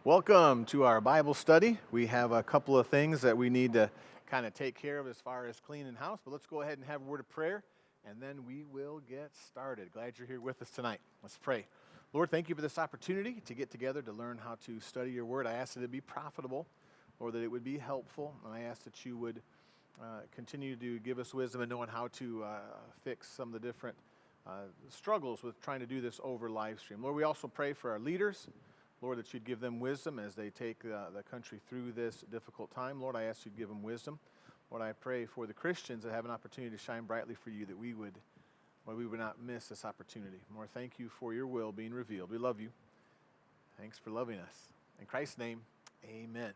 Welcome to our Bible study. We have a couple of things that we need to kind of take care of as far as cleaning house, but let's go ahead and have a word of prayer, and then we will get started. Glad you're here with us tonight. Let's pray. Lord, thank you for this opportunity to get together to learn how to study your word. I ask that it be profitable, or that it would be helpful, and I ask that you would continue to give us wisdom in knowing how to fix some of the different struggles with trying to do this over live stream. Lord, we also pray for our leaders. Lord, that you'd give them wisdom as they take the country through this difficult time. Lord, I ask you to give them wisdom. Lord, I pray for the Christians that have an opportunity to shine brightly for you, that we would not miss this opportunity. Lord, thank you for your will being revealed. We love you. Thanks for loving us. In Christ's name, amen.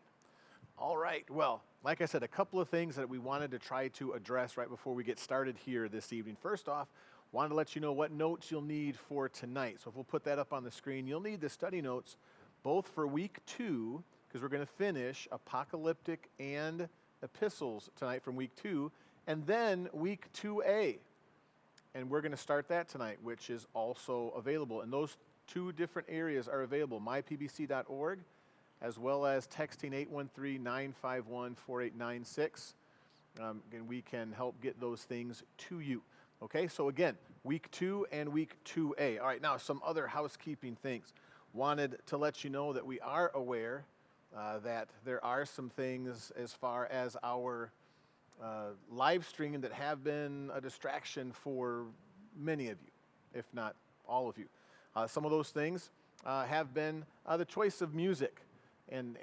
All right, well, like I said, a couple of things that we wanted to try to address right before we get started here this evening. First off, wanted to let you know what notes you'll need for tonight. So if we'll put that up on the screen, you'll need the study notes both for week 2, because we're going to finish Apocalyptic and Epistles tonight from week 2, and then week 2A. And we're going to start that tonight, which is also available. And those two different areas are available, mypbc.org, as well as texting 813-951-4896. And we can help get those things to you. Okay, so again, week 2 and week 2A. All right, now some other housekeeping things. Wanted to let you know that we are aware that there are some things as far as our live streaming that have been a distraction for many of you, if not all of you. Some of those things have been the choice of music. And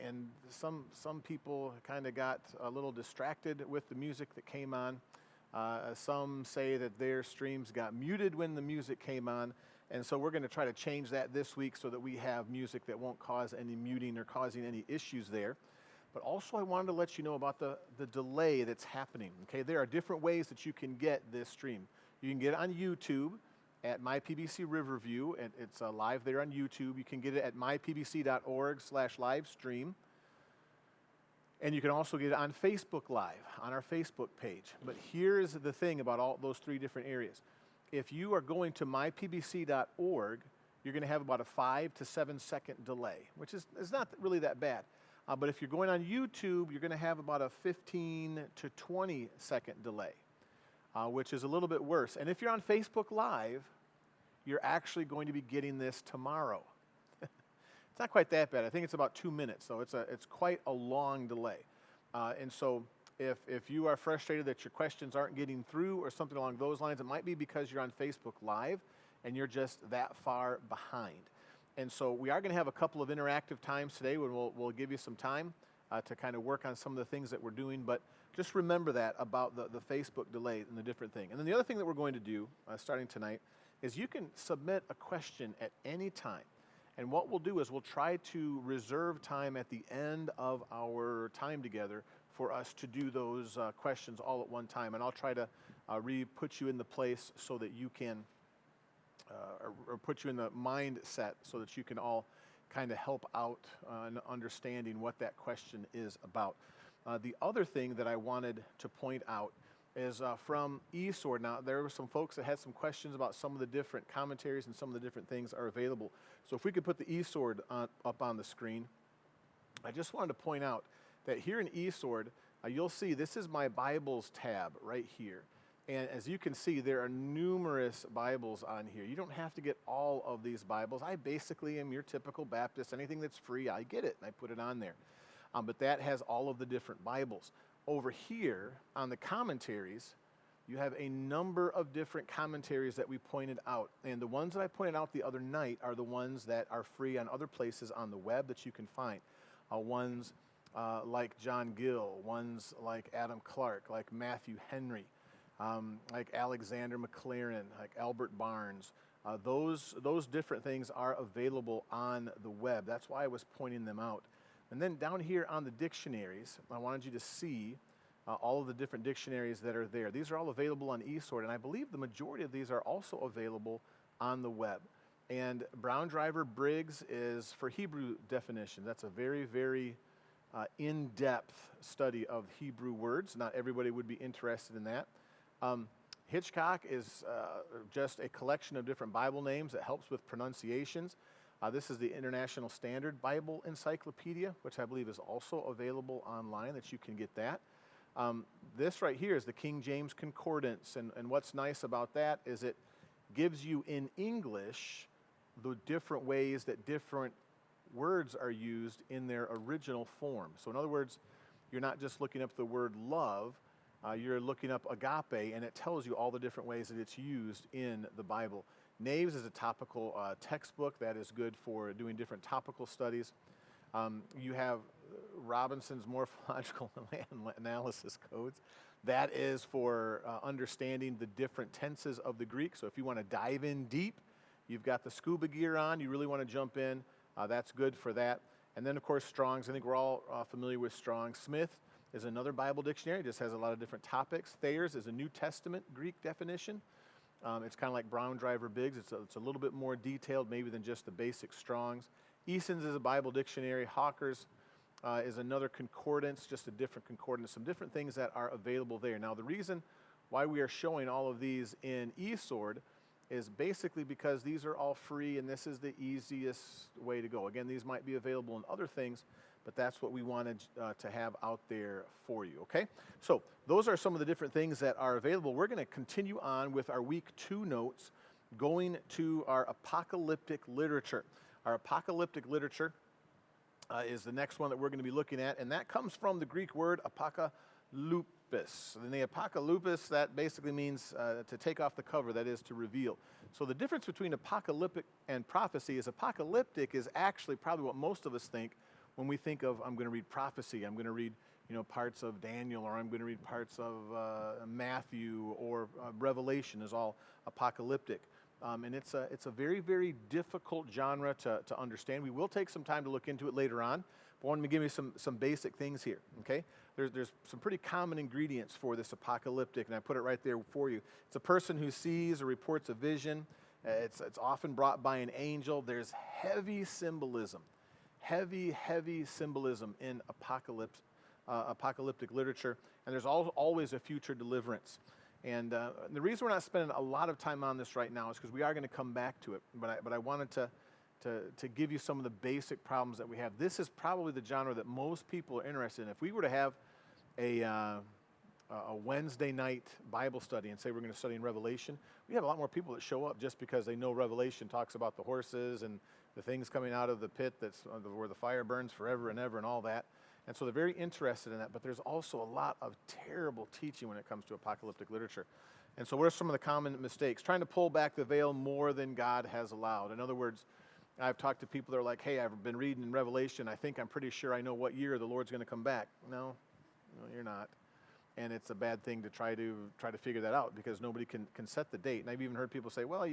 some people kind of got a little distracted with the music that came on. Some say that their streams got muted when the music came on. And so we're going to try to change that this week so that we have music that won't cause any muting or causing any issues there. But also I wanted to let you know about the delay that's happening. Okay, there are different ways that you can get this stream. You can get it on YouTube at MyPBC Riverview, and it's live there on YouTube. You can get it at mypbc.org/livestream. And you can also get it on Facebook Live, on our Facebook page. But here's the thing about all those three different areas. If you are going to mypbc.org, you're going to have about a 5 to 7 second delay, which is not really that bad. But if you're going on YouTube, you're going to have about a 15 to 20 second delay, which is a little bit worse. And if you're on Facebook Live, you're actually going to be getting this tomorrow. It's not quite that bad. I think it's about 2 minutes, so it's quite a long delay. And so if you are frustrated that your questions aren't getting through or something along those lines, it might be because you're on Facebook Live and you're just that far behind. And so we are going to have a couple of interactive times today when we'll give you some time to kind of work on some of the things that we're doing. But just remember that about the Facebook delay and the different thing. And then the other thing that we're going to do starting tonight is you can submit a question at any time. And what we'll do is we'll try to reserve time at the end of our time together for us to do those questions all at one time. And I'll try to put you in the place so that you can, or put you in the mindset so that you can all kind of help out in understanding what that question is about. The other thing that I wanted to point out is from eSword. Now, there were some folks that had some questions about some of the different commentaries and some of the different things are available. So if we could put the eSword up on the screen, I just wanted to point out that here in eSword, you'll see this is my Bibles tab right here. And as you can see, there are numerous Bibles on here. You don't have to get all of these Bibles. I basically am your typical Baptist. Anything that's free, I get it, and I put it on there. But that has all of the different Bibles. Over here on the commentaries, you have a number of different commentaries that we pointed out. And the ones that I pointed out the other night are the ones that are free on other places on the web that you can find. Ones like John Gill, ones like Adam Clark, like Matthew Henry, like Alexander McLaren, like Albert Barnes. Those different things are available on the web. That's why I was pointing them out. And then down here on the dictionaries, I wanted you to see all of the different dictionaries that are there. These are all available on eSword, and I believe the majority of these are also available on the web. And Brown Driver Briggs is for Hebrew definition. That's a very, very in-depth study of Hebrew words. Not everybody would be interested in that. Hitchcock is just a collection of different Bible names that helps with pronunciations. This is the International Standard Bible Encyclopedia, which I believe is also available online, that you can get that. This right here is the King James Concordance, and what's nice about that is it gives you in English the different ways that different words are used in their original form. So in other words, you're not just looking up the word love, you're looking up agape, and it tells you all the different ways that it's used in the Bible. Naves is a topical textbook that is good for doing different topical studies. You have Robinson's Morphological Analysis Codes. That is for understanding the different tenses of the Greek. So if you want to dive in deep, you've got the scuba gear on, you really want to jump in, that's good for that. And then, of course, Strong's. I think we're all familiar with Strong. Smith is another Bible dictionary. It just has a lot of different topics. Thayer's is a New Testament Greek definition. It's kind of like Brown Driver Biggs. It's a little bit more detailed maybe than just the basic Strong's. Eason's is a Bible dictionary. Hawker's is another concordance, just a different concordance, some different things that are available there. Now, the reason why we are showing all of these in eSword is basically because these are all free and this is the easiest way to go. Again, these might be available in other things, but that's what we wanted to have out there for you, okay? So those are some of the different things that are available. We're going to continue on with our week 2 notes, going to our apocalyptic literature. Our apocalyptic literature is the next one that we're going to be looking at, and that comes from the Greek word apokalypos. And the apokalypos, that basically means to take off the cover, that is to reveal. So the difference between apocalyptic and prophecy is apocalyptic is actually probably what most of us think when we think of, I'm going to read prophecy, I'm going to read parts of Daniel, or I'm going to read parts of Matthew, or Revelation is all apocalyptic. And it's a very, very difficult genre to understand. We will take some time to look into it later on, but I want to give you some basic things here, okay? There's some pretty common ingredients for this apocalyptic, and I put it right there for you. It's a person who sees or reports a vision. It's often brought by an angel. There's heavy symbolism in apocalyptic literature, and there's always a future deliverance. And the reason we're not spending a lot of time on this right now is because we are going to come back to it, but I wanted to give you some of the basic problems that we have. This is probably the genre that most people are interested in. If we were to have a Wednesday night Bible study and say we're going to study in Revelation, we have a lot more people that show up just because they know Revelation talks about the horses and the things coming out of the pit that's where the fire burns forever and ever and all that. And so they're very interested in that, but there's also a lot of terrible teaching when it comes to apocalyptic literature. And so what are some of the common mistakes? Trying to pull back the veil more than God has allowed. In other words, I've talked to people that are like, hey, I've been reading in Revelation. I'm pretty sure I know what year the Lord's going to come back. No, you're not. And it's a bad thing to try to figure that out because nobody can set the date. And I've even heard people say, well,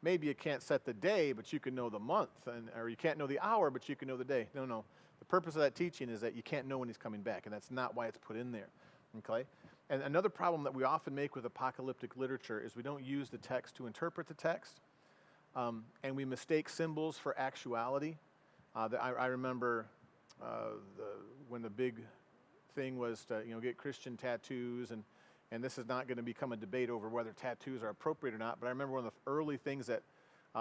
maybe you can't set the day, but you can know the month, or you can't know the hour, but you can know the day. No. The purpose of that teaching is that you can't know when he's coming back, and that's not why it's put in there, okay? And another problem that we often make with apocalyptic literature is we don't use the text to interpret the text, and we mistake symbols for actuality. I remember when the big thing was to get Christian tattoos, and this is not going to become a debate over whether tattoos are appropriate or not, but I remember one of the early things that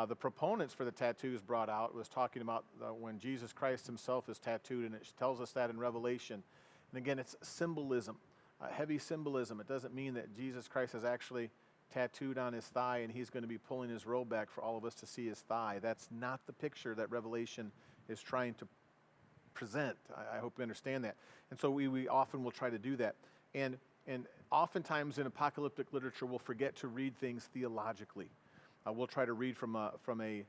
the proponents for the tattoos brought out was talking about when Jesus Christ himself is tattooed, and it tells us that in Revelation. And again, it's symbolism, heavy symbolism. It doesn't mean that Jesus Christ is actually tattooed on his thigh and he's going to be pulling his robe back for all of us to see his thigh. That's not the picture that Revelation is trying to present. I hope you understand that. And so we often will try to do that. And oftentimes in apocalyptic literature, we'll forget to read things theologically. We'll try to read from a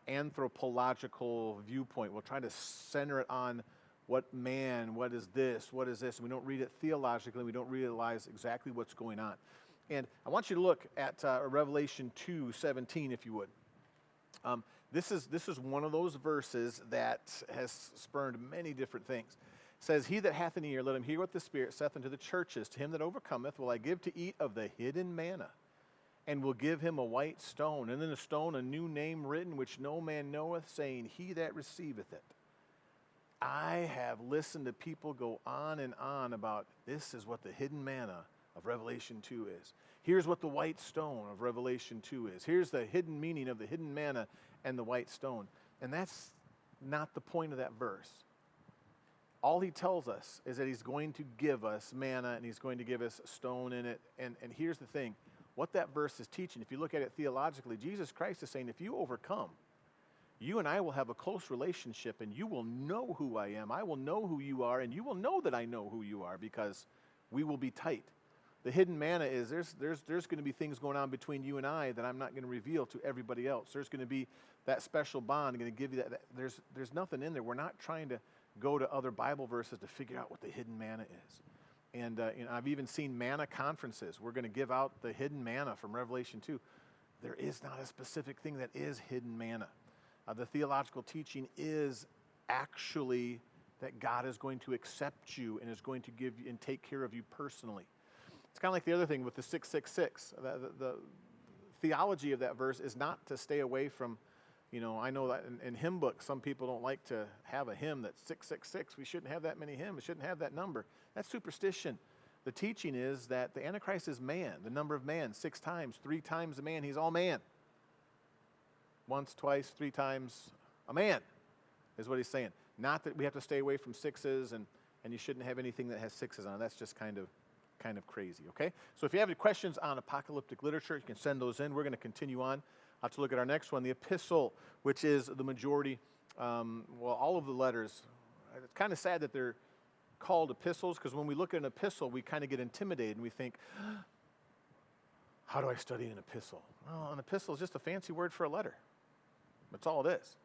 anthropological viewpoint. We'll try to center it on what is this, and we don't read it theologically. We don't realize exactly what's going on. And I want you to look at Revelation 2:17, if you would. This is one of those verses that has spurned many different things. It says, he that hath an ear, let him hear what the Spirit saith unto the churches. To him that overcometh will I give to eat of the hidden manna, and will give him a white stone, and in the stone a new name written, which no man knoweth, saying, he that receiveth it. I have listened to people go on and on about this is what the hidden manna of Revelation 2 is. Here's what the white stone of Revelation 2 is. Here's the hidden meaning of the hidden manna and the white stone. And that's not the point of that verse. All he tells us is that he's going to give us manna and he's going to give us stone in it. And here's the thing. What that verse is teaching, if you look at it theologically, Jesus Christ is saying, if you overcome, you and I will have a close relationship and you will know who I am. I will know who you are and you will know that I know who you are because we will be tight. The hidden manna is there's going to be things going on between you and I that I'm not going to reveal to everybody else. There's going to be that special bond going to give you that. There's nothing in there. We're not trying to go to other Bible verses to figure out what the hidden manna is. And I've even seen manna conferences. We're going to give out the hidden manna from Revelation 2. There is not a specific thing that is hidden manna. The theological teaching is actually that God is going to accept you and is going to give you and take care of you personally. It's kind of like the other thing with the 666. The theology of that verse is not to stay away from, I know that in hymn books, some people don't like to have a hymn that's 666. We shouldn't have that many hymns. We shouldn't have that number. That's superstition. The teaching is that the Antichrist is man, the number of man, 6 times, 3 times a man. He's all man. Once, twice, 3 times a man is what he's saying. Not that we have to stay away from 6s and you shouldn't have anything that has 6s on it. That's just kind of crazy, okay? So if you have any questions on apocalyptic literature, you can send those in. We're going to continue on to look at our next one, the epistle, which is the majority, all of the letters. It's kind of sad that they're called epistles because when we look at an epistle, we kind of get intimidated and we think, how do I study an epistle? Well, an epistle is just a fancy word for a letter. That's all it is.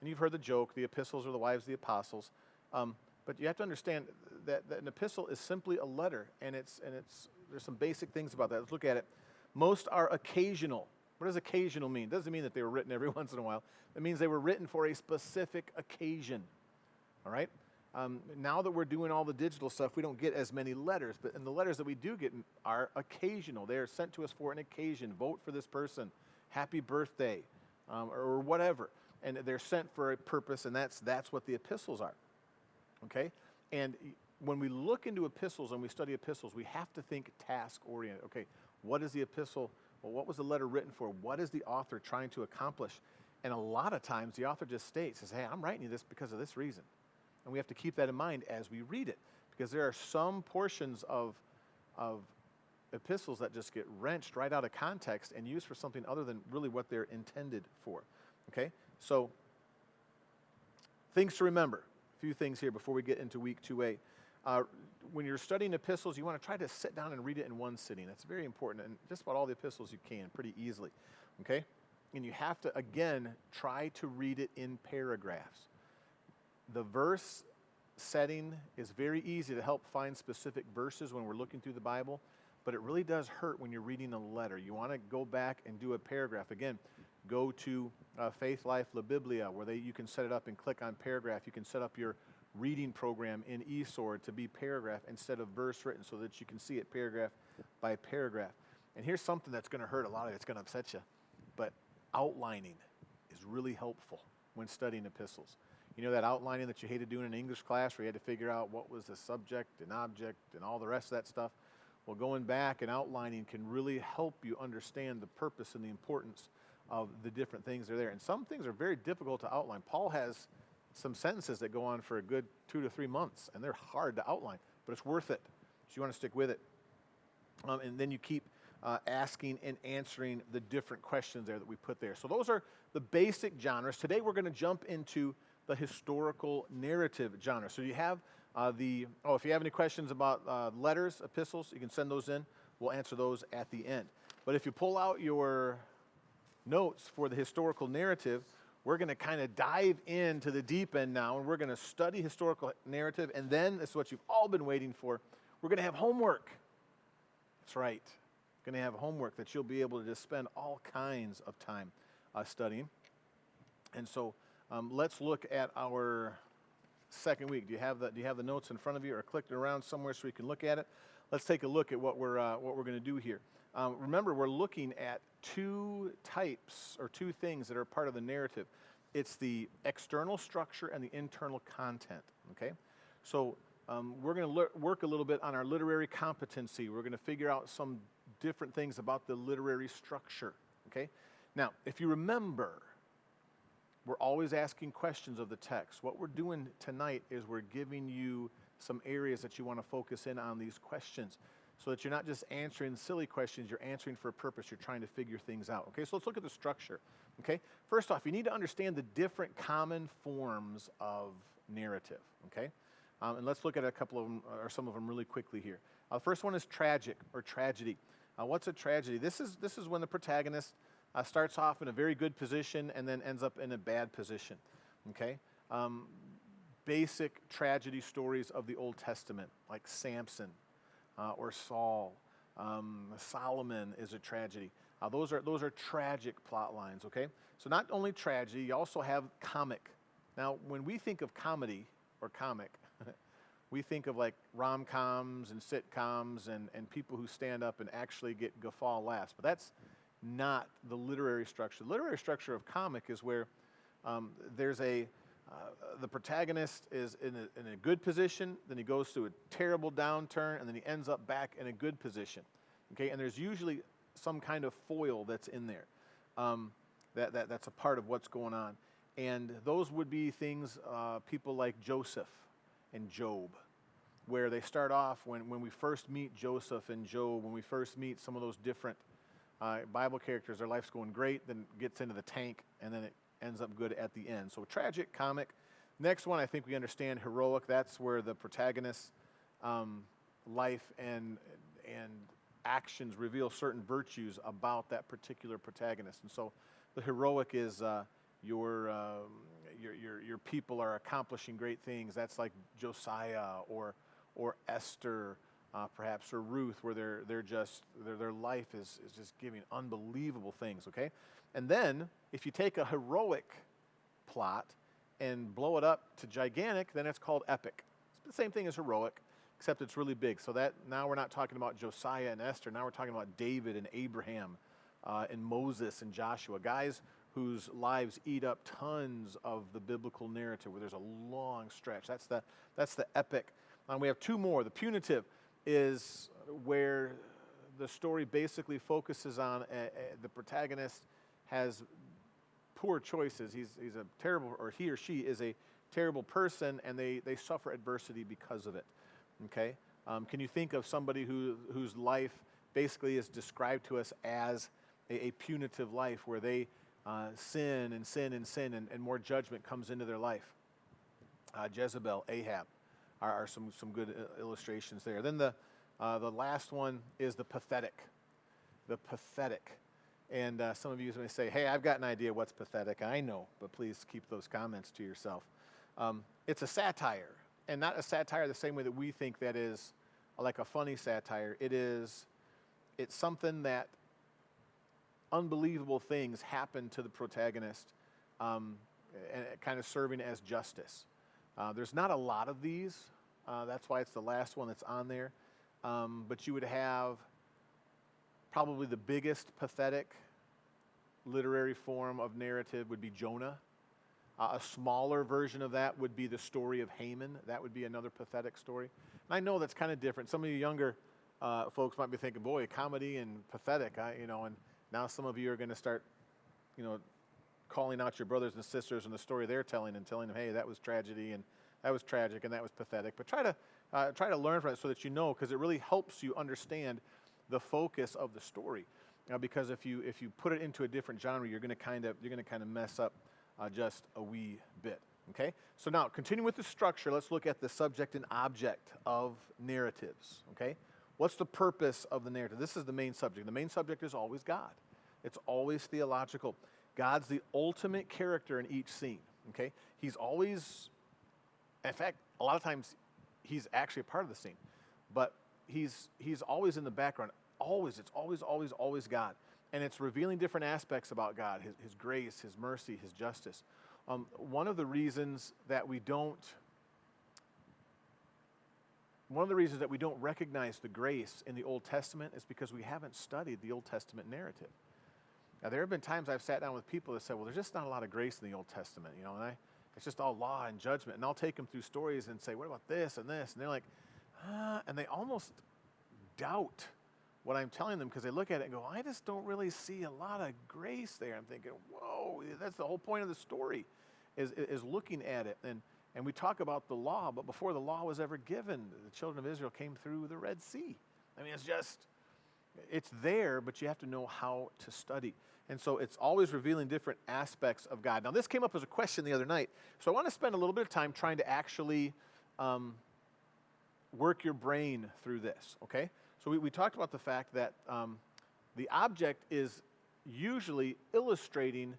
And you've heard the joke, the epistles are the wives of the apostles. But you have to understand that an epistle is simply a letter, and there's some basic things about that. Let's look at it. Most are occasional. What does occasional mean? It doesn't mean that they were written every once in a while. It means they were written for a specific occasion. All right? Now that we're doing all the digital stuff, we don't get as many letters, but in the letters that we do get are occasional. They are sent to us for an occasion. Vote for this person. Happy birthday, or whatever. And they're sent for a purpose, and that's what the epistles are. Okay? And when we look into epistles and we study epistles, we have to think task-oriented. Okay, what is the epistle? Well, what was the letter written for? What is the author trying to accomplish? And a lot of times the author just says, hey, I'm writing you this because of this reason. And we have to keep that in mind as we read it, because there are some portions of epistles that just get wrenched right out of context and used for something other than really what they're intended for. Okay? So, things to remember. A few things here before we get into week 2A. When you're studying epistles, you want to try to sit down and read it in one sitting. That's very important. And just about all the epistles you can, pretty easily. Okay? And you have to, again, try to read it in paragraphs. The verse setting is very easy to help find specific verses when we're looking through the Bible, but it really does hurt when you're reading a letter. You want to go back and do a paragraph. Again, go to Faith Life La Biblia, where you can set it up and click on paragraph. You can set up your reading program in eSword to be paragraph instead of verse written so that you can see it paragraph by paragraph. And here's something that's going to hurt a lot of you. It's going to upset you. But outlining is really helpful when studying epistles. You know that outlining that you hated doing in English class where you had to figure out what was the subject and object and all the rest of that stuff? Well, going back and outlining can really help you understand the purpose and the importance of the different things that are there. And some things are very difficult to outline. Paul has some sentences that go on for a good 2 to 3 months, and they're hard to outline, but it's worth it. So you want to stick with it. And then you keep asking and answering the different questions there that we put there. So those are the basic genres. Today we're going to jump into the historical narrative genre. So you have if you have any questions about letters, epistles, you can send those in. We'll answer those at the end. But if you pull out your notes for the historical narrative, we're going to kind of dive into the deep end now, and we're going to study historical narrative, and then, this is what you've all been waiting for, we're going to have homework. That's right. We're going to have homework that you'll be able to just spend all kinds of time studying. And so let's look at our second week. Do you have the notes in front of you or clicked around somewhere so we can look at it? Let's take a look at what we're going to do here. Remember, we're looking at 2 types or 2 things that are part of the narrative. It's the external structure and the internal content, okay? So we're going to work a little bit on our literary competency. We're going to figure out some different things about the literary structure, okay? Now, if you remember, We're always asking questions of the text. What we're doing tonight is we're giving you some areas that you want to focus in on these questions so that you're not just answering silly questions, you're answering for a purpose. You're trying to figure things out. Okay, so let's look at the structure. Okay, first off, you need to understand the different common forms of narrative. Okay, and let's look at a couple of them, or some of them really quickly here. The first one is tragic or tragedy. What's a tragedy? This is when the protagonist starts off in a very good position and then ends up in a bad position. Okay, basic tragedy stories of the Old Testament, like Samson or Saul. Solomon is a tragedy. Those are tragic plot lines. Okay, so not only tragedy, you also have comic. Now, when we think of comedy or comic, we think of like rom-coms and sitcoms and people who stand up and actually get guffaw laughs. But that's not the literary structure. The literary structure of comic is where there's the protagonist is in a good position, then he goes through a terrible downturn, and then he ends up back in a good position. Okay, and there's usually some kind of foil that's in there that's a part of what's going on. And those would be things, people like Joseph and Job, where they start off when we first meet Joseph and Job, when we first meet some of those different Bible characters, their life's going great, then gets into the tank, and then it ends up good at the end. So tragic, comic. Next one, I think we understand heroic. That's where the protagonist's life and actions reveal certain virtues about that particular protagonist. And so the heroic is your people are accomplishing great things. That's like Josiah or Esther, perhaps, or Ruth, where their life is just giving unbelievable things. Okay, and then if you take a heroic plot and blow it up to gigantic, then it's called epic. It's the same thing as heroic, except it's really big. So that now we're not talking about Josiah and Esther. Now we're talking about David and Abraham and Moses and Joshua, guys whose lives eat up tons of the biblical narrative, where there's a long stretch. That's the epic. We have two more. The punitive is where the story basically focuses on the protagonist has poor choices. He's a terrible, or he or she is a terrible person, and they suffer adversity because of it. Okay, can you think of somebody whose life basically is described to us as a punitive life, where they sin and sin and sin, and more judgment comes into their life? Jezebel, Ahab are some good illustrations there. Then the last one is the pathetic. The pathetic. And some of you may say, hey, I've got an idea what's pathetic. I know, but please keep those comments to yourself. It's a satire, and not a satire the same way that we think that is like a funny satire. It's something that unbelievable things happen to the protagonist, and kind of serving as justice. There's not a lot of these. That's why it's the last one that's on there. But you would have probably the biggest pathetic literary form of narrative would be Jonah. A smaller version of that would be the story of Haman. That would be another pathetic story. And I know that's kind of different. Some of you younger folks might be thinking, boy, comedy and pathetic, and now some of you are going to start, calling out your brothers and sisters and the story they're telling and telling them, hey, that was tragedy and that was tragic and that was pathetic. But try to learn from it so that you know, because it really helps you understand the focus of the story. Because if you put it into a different genre, you're going to kind of mess up just a wee bit. Okay. So now, continue with the structure. Let's look at the subject and object of narratives. Okay. What's the purpose of the narrative? This is the main subject. The main subject is always God. It's always theological. God's the ultimate character in each scene. Okay. He's always, in fact, a lot of times he's actually a part of the scene, but he's always in the background. Always, it's always God. And it's revealing different aspects about God, his grace, his mercy, his justice. One of the reasons that we don't recognize the grace in the Old Testament is because we haven't studied the Old Testament narrative. Now, there have been times I've sat down with people that said, well, there's just not a lot of grace in the Old Testament, and it's just all law and judgment. And I'll take them through stories and say, what about this and this? And they're like, and they almost doubt what I'm telling them because they look at it and go, I just don't really see a lot of grace there. I'm thinking, whoa, that's the whole point of the story is looking at it. And we talk about the law, but before the law was ever given, the children of Israel came through the Red Sea. I mean, it's there, but you have to know how to study. And so it's always revealing different aspects of God. Now, this came up as a question the other night, so I want to spend a little bit of time trying to actually work your brain through this, okay? So we talked about the fact that the object is usually illustrating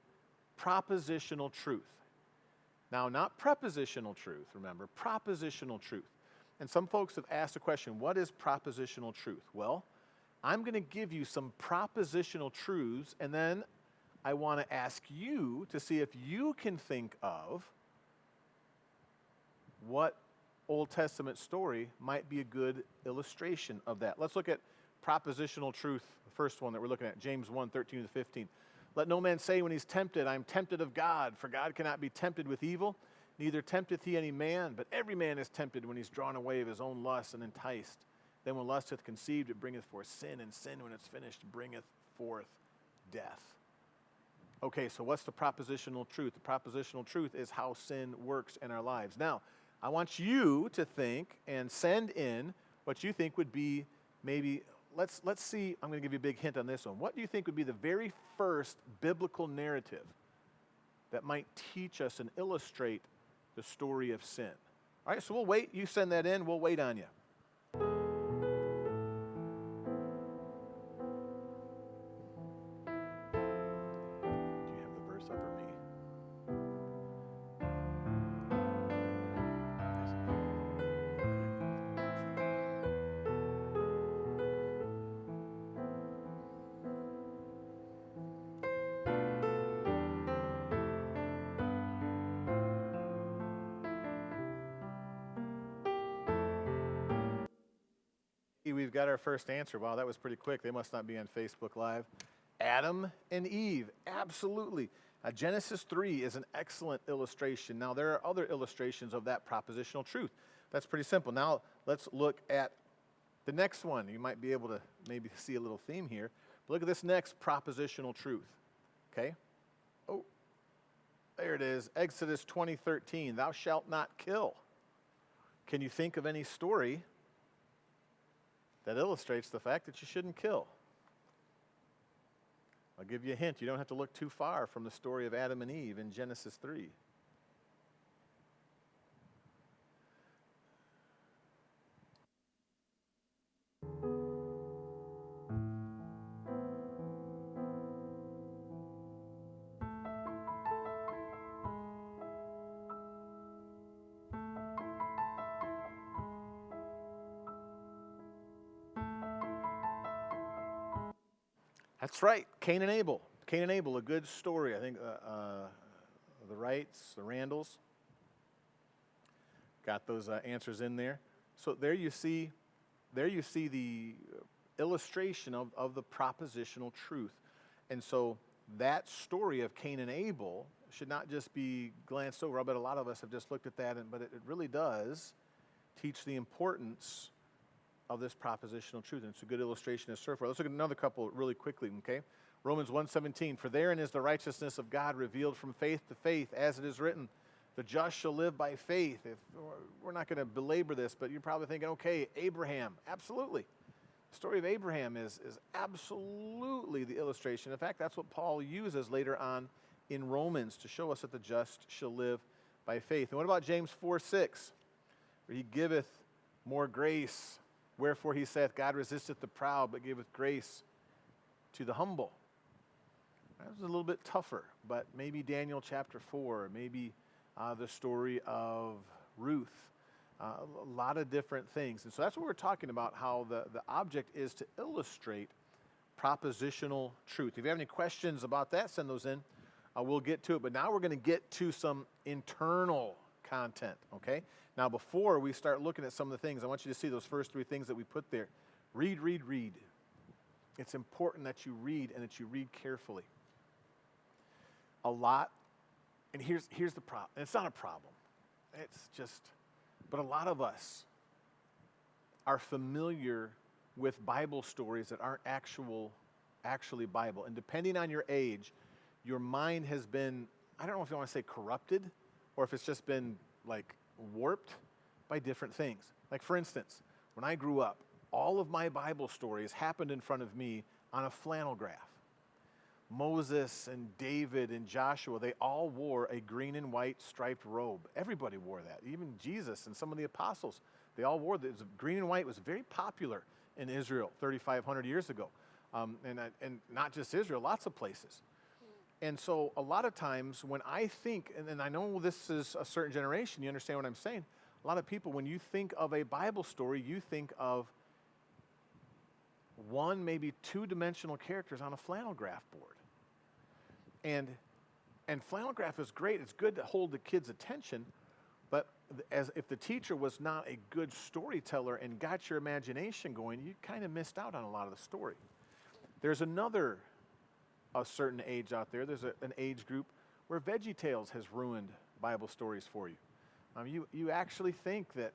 propositional truth. Now, not prepositional truth, remember, propositional truth. And some folks have asked the question, what is propositional truth? Well, I'm going to give you some propositional truths, and then I want to ask you to see if you can think of what Old Testament story might be a good illustration of that. Let's look at propositional truth, the first one that we're looking at, James 1, 13 to 15. Let no man say when he's tempted, I am tempted of God, for God cannot be tempted with evil, neither tempteth he any man, but every man is tempted when he's drawn away of his own lust and enticed. Then when lust hath conceived, it bringeth forth sin, and sin, when it's finished, bringeth forth death. Okay, so what's the propositional truth? The propositional truth is how sin works in our lives. Now, I want you to think and send in what you think would be maybe, let's see, I'm going to give you a big hint on this one. What do you think would be the very first biblical narrative that might teach us and illustrate the story of sin? All right, so we'll wait. You send that in. We'll wait on you. We've got our first answer. Wow, that was pretty quick. They must not be on Facebook Live. Adam and Eve, absolutely. Genesis 3 is an excellent illustration. Now, there are other illustrations of that propositional truth. That's pretty simple. Now, let's look at the next one. You might be able to maybe see a little theme here. But look at this next propositional truth. Okay? Oh, there it is. Exodus 20:13. Thou shalt not kill. Can you think of any story that illustrates the fact that you shouldn't kill? I'll give you a hint. You don't have to look too far from the story of Adam and Eve in Genesis 3. That's right, Cain and Abel. Cain and Abel, a good story. I think the Wrights, the Randalls, got those answers in there. So there you see the illustration of the propositional truth. And so that story of Cain and Abel should not just be glanced over. I bet a lot of us have just looked at that, but it really does teach the importance of this propositional truth. And it's a good illustration of surfboard. Let's look at another couple really quickly, okay? Romans 1:17, for therein is the righteousness of God revealed from faith to faith, as it is written, the just shall live by faith. We're not going to belabor this, but you're probably thinking, okay, Abraham, absolutely. The story of Abraham is absolutely the illustration. In fact, that's what Paul uses later on in Romans to show us that the just shall live by faith. And what about James 4:6, where he giveth more grace? Wherefore he saith, God resisteth the proud, but giveth grace to the humble. That was a little bit tougher, but maybe Daniel chapter 4, maybe the story of Ruth, a lot of different things. And so that's what we're talking about, how the object is to illustrate propositional truth. If you have any questions about that, send those in. We'll get to it. But now we're going to get to some internal content, okay? Now, before we start looking at some of the things, I want you to see those first three things that we put there. Read, read, read. It's important that you read and that you read carefully. A lot, and here's the problem. It's not a problem. It's just, but a lot of us are familiar with Bible stories that aren't actually Bible. And depending on your age, your mind has been, I don't know if you want to say corrupted, or if it's just been like warped by different things. Like for instance, when I grew up, all of my Bible stories happened in front of me on a flannel graph. Moses and David and Joshua, they all wore a green and white striped robe. Everybody wore that. Even Jesus and some of the apostles, they all wore that. Green and white was very popular in Israel 3,500 years ago. And not just Israel, lots of places. And so a lot of times when I think, and I know this is a certain generation, you understand what I'm saying? A lot of people, when you think of a Bible story, you think of one, maybe two-dimensional characters on a flannel graph board. And flannel graph is great. It's good to hold the kids' attention, but as if the teacher was not a good storyteller and got your imagination going, you kind of missed out on a lot of the story. There's a certain age out there. There's an age group where VeggieTales has ruined Bible stories for you. You actually think that,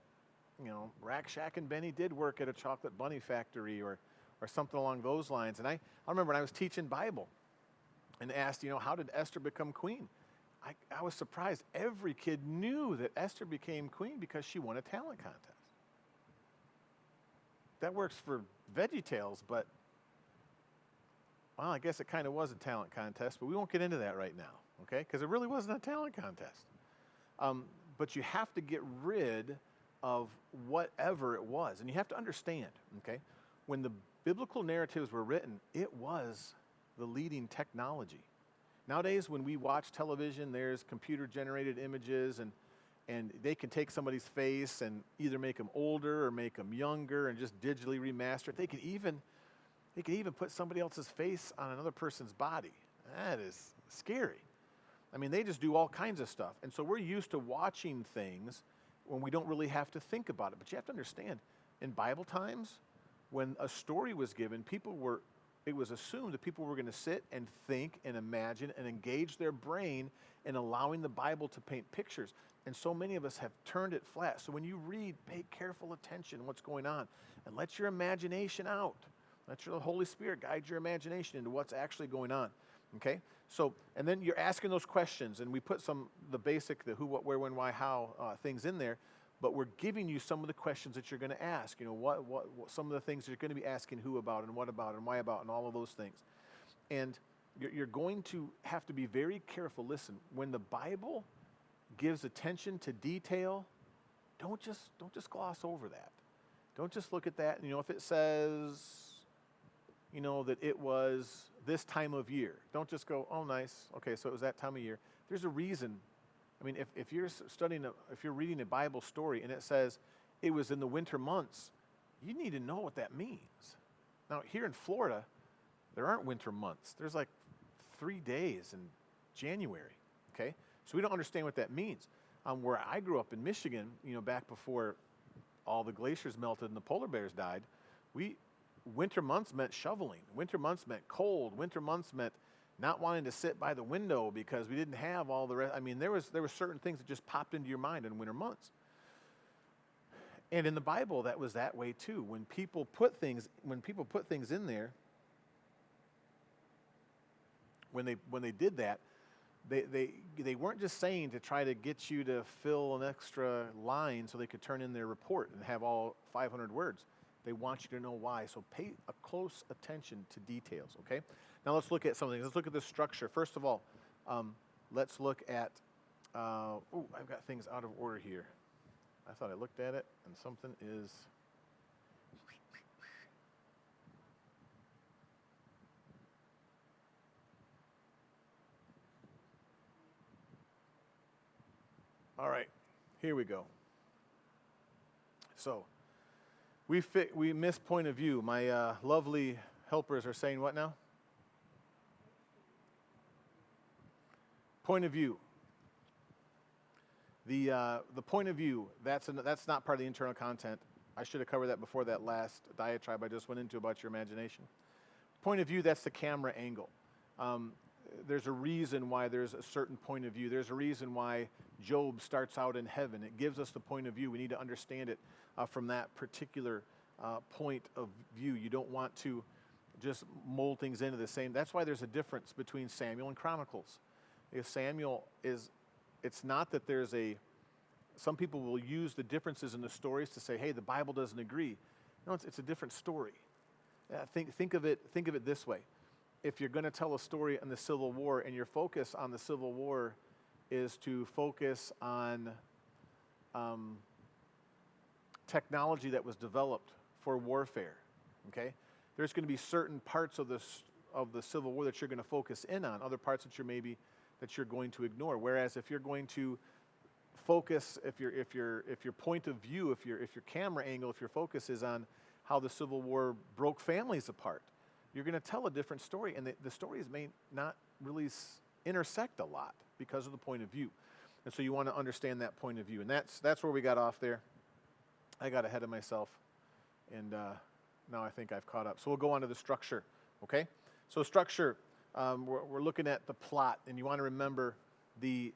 Rack Shack and Benny did work at a chocolate bunny factory or something along those lines. And I remember when I was teaching Bible and asked, how did Esther become queen? I was surprised. Every kid knew that Esther became queen because she won a talent contest. That works for VeggieTales, but, well, I guess it kind of was a talent contest, but we won't get into that right now, okay? Because it really wasn't a talent contest. But you have to get rid of whatever it was. And you have to understand, okay? When the biblical narratives were written, it was the leading technology. Nowadays, when we watch television, there's computer-generated images, and they can take somebody's face and either make them older or make them younger and just digitally remaster it. They can even put somebody else's face on another person's body. That is scary. I mean, they just do all kinds of stuff. And so we're used to watching things when we don't really have to think about it. But you have to understand, in Bible times, when a story was given, it was assumed that people were going to sit and think and imagine and engage their brain in allowing the Bible to paint pictures. And so many of us have turned it flat. So when you read, pay careful attention to what's going on and let your imagination out. Let your Holy Spirit guide your imagination into what's actually going on. Okay? So, and then you're asking those questions, and we put the basic, the who, what, where, when, why, how things in there, but we're giving you some of the questions that you're going to ask. What some of the things you're going to be asking who about, and what about, and why about, and all of those things. And you're going to have to be very careful. Listen, when the Bible gives attention to detail, don't just gloss over that. Don't just look at that. If it says, that it was this time of year, don't just go, oh, nice. Okay, so it was that time of year. There's a reason. I mean, if you're if you're reading a Bible story and it says it was in the winter months, you need to know what that means. Now, here in Florida, there aren't winter months. There's like 3 days in January, okay? So we don't understand what that means. Where I grew up in Michigan, back before all the glaciers melted and the polar bears died, winter months meant shoveling. Winter months meant cold. Winter months meant not wanting to sit by the window because we didn't have all the rest. I mean, there were certain things that just popped into your mind in winter months. And in the Bible, that was that way too. When people put things in there, when they did that, they weren't just saying to try to get you to fill an extra line so they could turn in their report and have all 500 words. They want you to know why. So pay a close attention to details, okay? Now let's look at some things. Let's look at the structure. First of all, let's look at, I've got things out of order here. I thought I looked at it, and something is, all right, here we go. So, we missed point of view. My lovely helpers are saying what now? Point of view. The point of view, that's not part of the internal content. I should have covered that before that last diatribe I just went into about your imagination. Point of view, that's the camera angle. There's a reason why there's a certain point of view. There's a reason why Job starts out in heaven. It gives us the point of view. We need to understand it from that particular point of view. You don't want to just mold things into the same. That's why there's a difference between Samuel and Chronicles. If Samuel is, it's not that there's some people will use the differences in the stories to say, hey, the Bible doesn't agree. No, it's a different story. Think of it this way. If you're going to tell a story on the Civil War and your focus on the Civil War is to focus on technology that was developed for warfare, okay? There's going to be certain parts of the Civil War that you're going to focus in on, other parts that you're going to ignore. Whereas if you're going to focus, if your point of view, if your camera angle, if your focus is on how the Civil War broke families apart, you're going to tell a different story, and the stories may not really intersect a lot because of the point of view. And so you want to understand that point of view, and that's where we got off there. I got ahead of myself, and now I think I've caught up. So we'll go on to the structure, okay? So structure, we're looking at the plot, and you want to remember the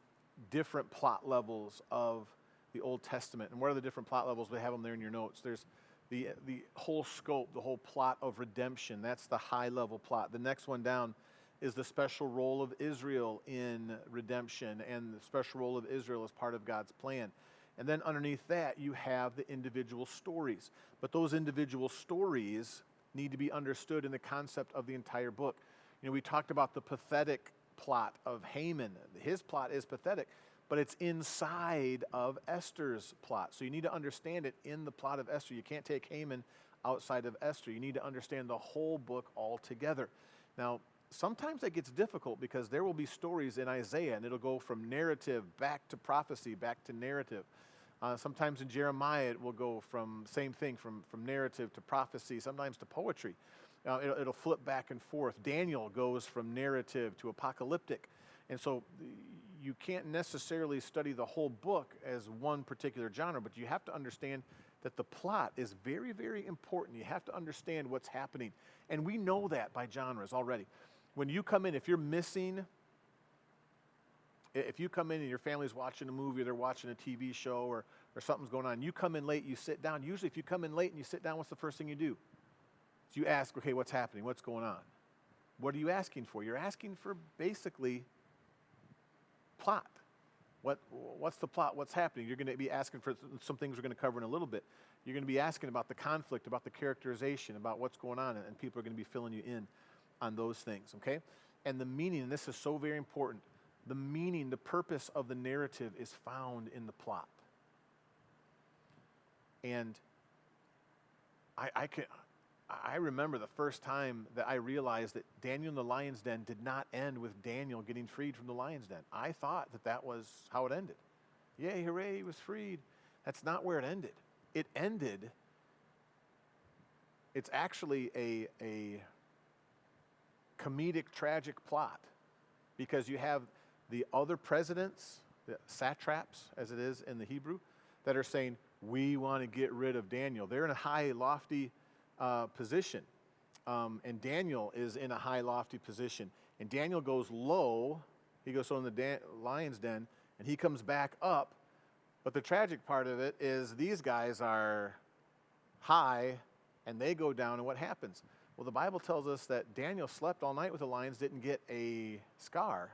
different plot levels of the Old Testament. And what are the different plot levels? We have them there in your notes. There's the whole scope, the whole plot of redemption. That's the high-level plot. The next one down is the special role of Israel in redemption, and the special role of Israel as part of God's plan. And then underneath that, you have the individual stories. But those individual stories need to be understood in the concept of the entire book. You know, we talked about the pathetic plot of Haman. His plot is pathetic, but it's inside of Esther's plot. So you need to understand it in the plot of Esther. You can't take Haman outside of Esther. You need to understand the whole book altogether. Now, sometimes that gets difficult because there will be stories in Isaiah, and it'll go from narrative back to prophecy, back to narrative. Sometimes in Jeremiah, it will go from same thing, from narrative to prophecy, sometimes to poetry. It'll flip back and forth. Daniel goes from narrative to apocalyptic. And so you can't necessarily study the whole book as one particular genre, but you have to understand that the plot is very, very important. You have to understand what's happening. And we know that by genres already. When you come in, if you come in and your family's watching a movie, or they're watching a TV show, or something's going on, you come in late, you sit down. Usually if you come in late and you sit down, what's the first thing you do? So you ask, okay, what's happening? What's going on? What are you asking for? You're asking for basically plot. What's the plot? What's happening? You're going to be asking for some things we're going to cover in a little bit. You're going to be asking about the conflict, about the characterization, about what's going on, and people are going to be filling you in on those things, okay? And the meaning, and this is so very important, the meaning, the purpose of the narrative is found in the plot. And I remember the first time that I realized that Daniel in the lion's den did not end with Daniel getting freed from the lion's den. I thought that was how it ended. Yay, hooray, he was freed. That's not where it ended. It ended, it's actually a comedic, tragic plot, because you have the other presidents, the satraps, as it is in the Hebrew, that are saying, we want to get rid of Daniel. They're in a high, lofty position. And Daniel is in a high, lofty position. And Daniel goes low. He goes in the lion's den, and he comes back up. But the tragic part of it is these guys are high, and they go down, and what happens? Well, the Bible tells us that Daniel slept all night with the lions, didn't get a scar,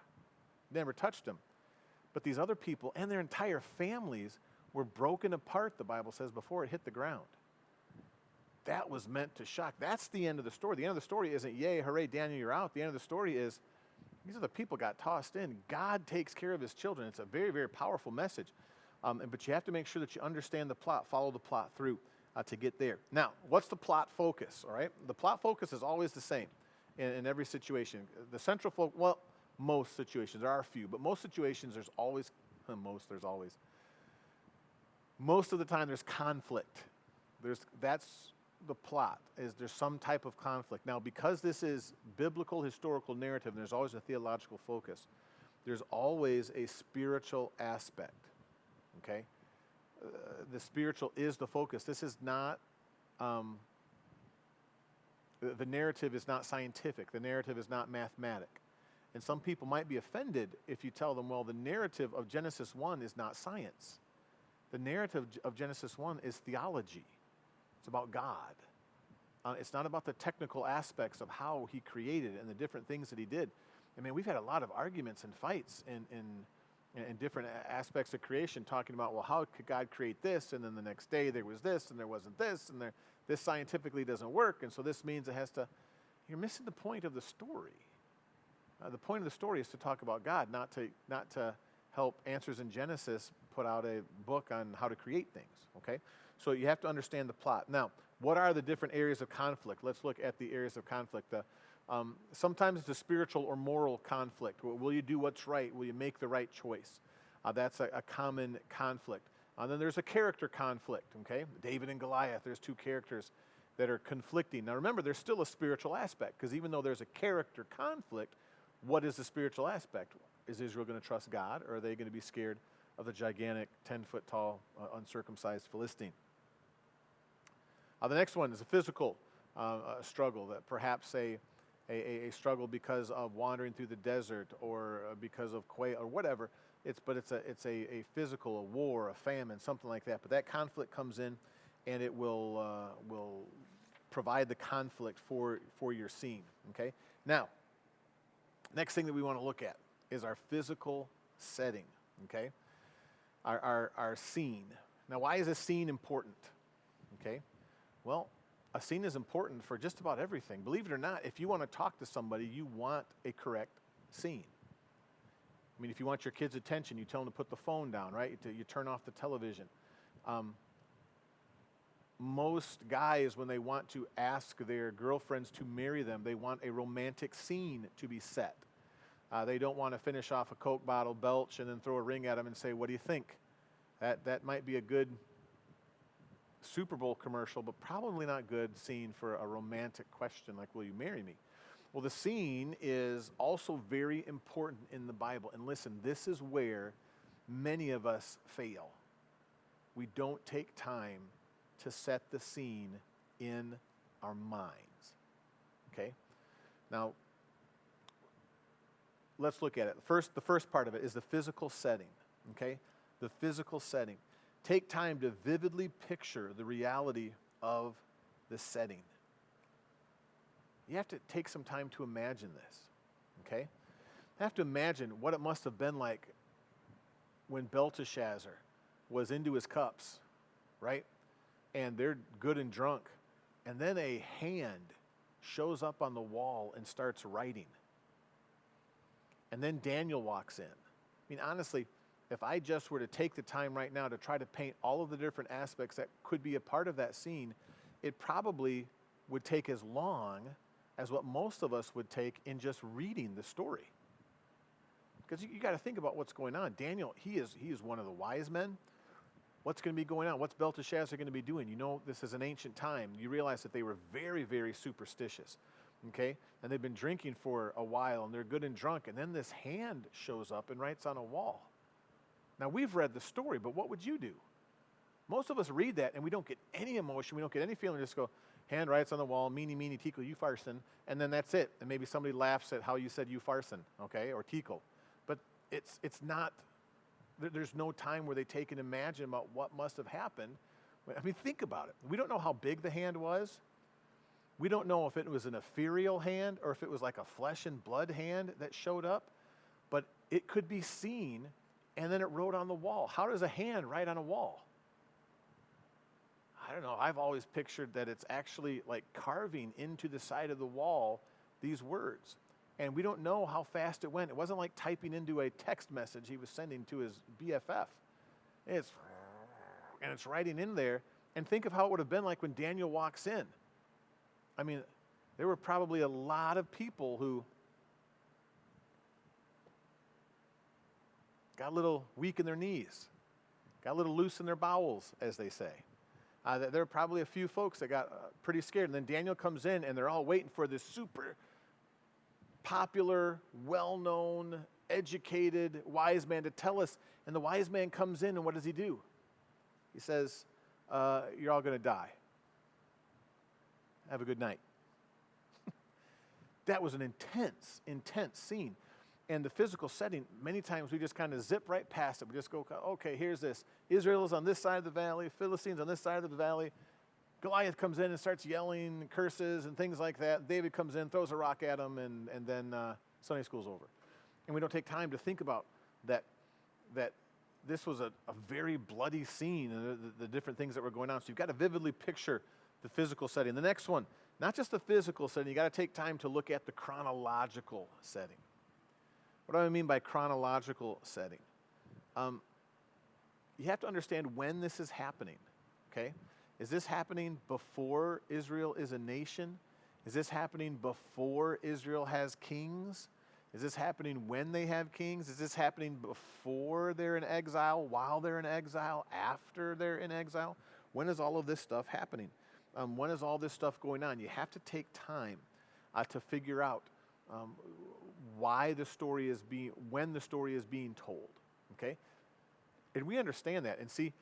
never touched him. But these other people and their entire families were broken apart, the Bible says, before it hit the ground. That was meant to shock. That's the end of the story. The end of the story isn't, yay, hooray, Daniel, you're out. The end of the story is, these are the people got tossed in. God takes care of his children. It's a very, very powerful message. But you have to make sure that you understand the plot, follow the plot through to get there. Now, what's the plot focus, all right? The plot focus is always the same in every situation. The central focus, well, most situations, there are a few, but most situations there's always, most of the time there's conflict. That's the plot, is there's some type of conflict. Now, because this is biblical historical narrative, and there's always a theological focus, there's always a spiritual aspect, okay? The spiritual is the focus. This is not, the narrative is not scientific. The narrative is not mathematic. And some people might be offended if you tell them, well, the narrative of Genesis 1 is not science. The narrative of Genesis 1 is theology. It's about God. It's not about the technical aspects of how he created and the different things that he did. I mean, we've had a lot of arguments and fights in different aspects of creation, talking about, well, how could God create this, and then the next day there was this, and there wasn't this, and this scientifically doesn't work, and so this means it has to. You're missing the point of the story. The point of the story is to talk about God, not to help Answers in Genesis put out a book on how to create things, okay? So you have to understand the plot. Now, what are the different areas of conflict? Let's look at the areas of conflict. Sometimes it's a spiritual or moral conflict. Will you do what's right? Will you make the right choice? That's a common conflict. Then there's a character conflict, okay? David and Goliath, there's two characters that are conflicting. Now remember, there's still a spiritual aspect, because even though there's a character conflict, what is the spiritual aspect? Is Israel going to trust God, or are they going to be scared of the gigantic 10-foot tall, uncircumcised Philistine? The next one is a physical struggle, that perhaps a struggle because of wandering through the desert, or because of quail or whatever. It's a physical, a war, a famine, something like that. But that conflict comes in, and it will provide the conflict for your scene. Okay. Now, next thing that we want to look at is our physical setting. Okay. Our scene. Now, why is a scene important? Okay. Well, a scene is important for just about everything. Believe it or not, if you want to talk to somebody, you want a correct scene. I mean, if you want your kids' attention, you tell them to put the phone down, right? You turn off the television. Most guys, when they want to ask their girlfriends to marry them, they want a romantic scene to be set. They don't want to finish off a Coke bottle, belch, and then throw a ring at them and say, "What do you think?" That might be a good Super Bowl commercial, but probably not good scene for a romantic question like, "Will you marry me?" Well, the scene is also very important in the Bible. And listen, this is where many of us fail. We don't take time to set the scene in our minds. Okay? Now, let's look at it. The first part of it is the physical setting. Okay? The physical setting. Take time to vividly picture the reality of the setting. You have to take some time to imagine this, okay? You have to imagine what it must have been like when Belteshazzar was into his cups, right? And they're good and drunk. And then a hand shows up on the wall and starts writing. And then Daniel walks in. I mean, honestly, if I just were to take the time right now to try to paint all of the different aspects that could be a part of that scene, it probably would take as long as what most of us would take in just reading the story. Because you got to think about what's going on. Daniel, he is one of the wise men. What's going to be going on? What's Belteshazzar going to be doing? You know, this is an ancient time. You realize that they were very, very superstitious, okay? And they've been drinking for a while, and they're good and drunk, and then this hand shows up and writes on a wall. Now, we've read the story, but what would you do? Most of us read that, and we don't get any emotion. We don't get any feeling. We just go, hand writes on the wall, meanie, meanie, tickle, you farson, and then that's it. And maybe somebody laughs at how you said you farson, okay, or tickle. But it's not, there's no time where they take and imagine about what must have happened. I mean, think about it. We don't know how big the hand was. We don't know if it was an ethereal hand or if it was like a flesh and blood hand that showed up. But it could be seen, and then it wrote on the wall. How does a hand write on a wall? I don't know. I've always pictured that it's actually like carving into the side of the wall these words. And we don't know how fast it went. It wasn't like typing into a text message he was sending to his BFF. It's writing in there. And think of how it would have been like when Daniel walks in. I mean, there were probably a lot of people who got a little weak in their knees, got a little loose in their bowels, as they say. There are probably a few folks that got pretty scared. And then Daniel comes in, and they're all waiting for this super popular, well-known, educated wise man to tell us. And the wise man comes in, and what does he do? He says, you're all going to die. Have a good night. That was an intense, intense scene. And the physical setting, many times we just kind of zip right past it. We just go, okay, here's this. Israel is on this side of the valley. Philistines on this side of the valley. Goliath comes in and starts yelling and curses and things like that. David comes in, throws a rock at him, and then Sunday school's over. And we don't take time to think about that this was a very bloody scene and the different things that were going on. So you've got to vividly picture the physical setting. The next one, not just the physical setting, you got to take time to look at the chronological setting. What do I mean by chronological setting? You have to understand when this is happening, okay? Is this happening before Israel is a nation? Is this happening before Israel has kings? Is this happening when they have kings? Is this happening before they're in exile, while they're in exile, after they're in exile? When is all of this stuff happening? When is all this stuff going on? You have to take time to figure out when the story is being told, okay? And we understand that. And see,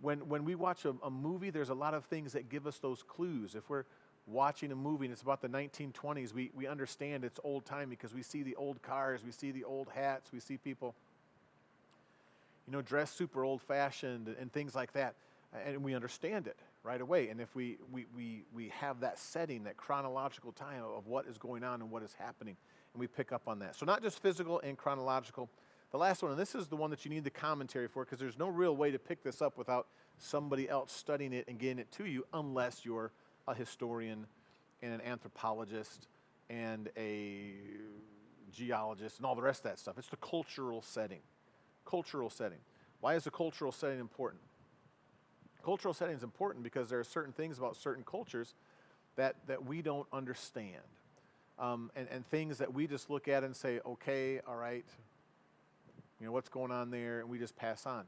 when we watch a movie, there's a lot of things that give us those clues. If we're watching a movie and it's about the 1920s, we understand it's old time because we see the old cars, we see the old hats, we see people, dressed super old-fashioned and things like that. And we understand it right away. And if we have that setting, that chronological time of what is going on and what is happening, and we pick up on that. So not just physical and chronological. The last one, and this is the one that you need the commentary for, because there's no real way to pick this up without somebody else studying it and getting it to you, unless you're a historian and an anthropologist and a geologist and all the rest of that stuff. It's the cultural setting. Cultural setting. Why is the cultural setting important? Cultural setting is important because there are certain things about certain cultures that we don't understand. And things that we just look at and say, okay, all right, what's going on there, and we just pass on.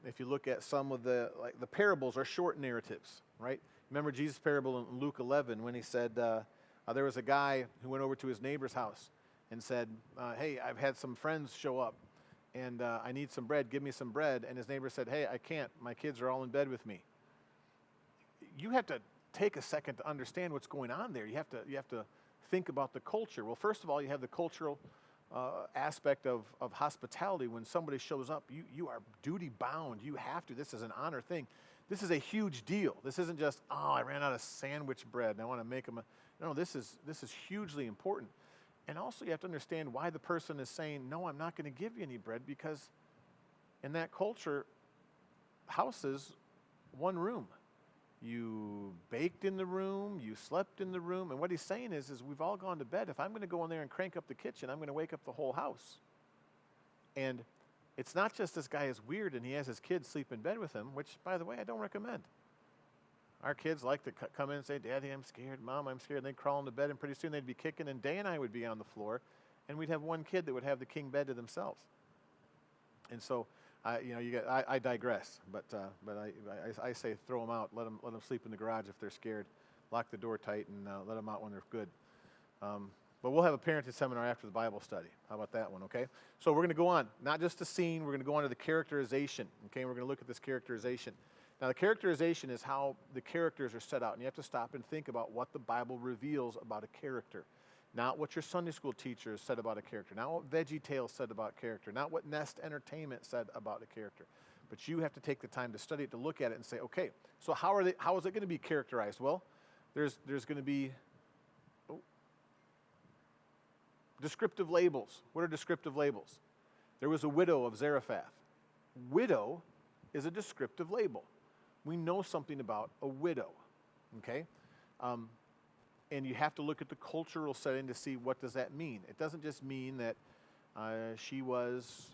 If you look at some of the parables are short narratives, right? Remember Jesus' parable in Luke 11 when he said there was a guy who went over to his neighbor's house and said, hey, I've had some friends show up, and I need some bread. Give me some bread. And his neighbor said, hey, I can't. My kids are all in bed with me. You have to take a second to understand what's going on there. You have to think about the culture. Well, first of all, you have the cultural aspect of hospitality. When somebody shows up, you are duty bound. You have to. This is an honor thing. This is a huge deal. This isn't just, I ran out of sandwich bread and I want to make them. No, this is hugely important. And also you have to understand why the person is saying, no, I'm not going to give you any bread, because in that culture, house is one room. You baked in the room, you slept in the room, and what he's saying is we've all gone to bed. If I'm going to go in there and crank up the kitchen, I'm going to wake up the whole house. And it's not just this guy is weird and he has his kids sleep in bed with him, which, by the way, I don't recommend. Our kids like to come in and say, Daddy, I'm scared. Mom, I'm scared. And they'd crawl into bed, and pretty soon they'd be kicking, and Day and I would be on the floor, and we'd have one kid that would have the king bed to themselves. And so, I digress, but I say throw them out, let them sleep in the garage if they're scared, lock the door tight, and let them out when they're good. But we'll have a parenting seminar after the Bible study. How about that one, okay? So we're going to go on, not just the scene, we're going to go on to the characterization, okay? We're going to look at this characterization. Now, the characterization is how the characters are set out, and you have to stop and think about what the Bible reveals about a character. Not what your Sunday school teacher said about a character, not what VeggieTales said about character, not what Nest Entertainment said about a character. But you have to take the time to study it, to look at it and say, okay, so how is it going to be characterized? Well, there's going to be descriptive labels. What are descriptive labels? There was a widow of Zarephath. Widow is a descriptive label. We know something about a widow, okay? And you have to look at the cultural setting to see what does that mean. It doesn't just mean that she was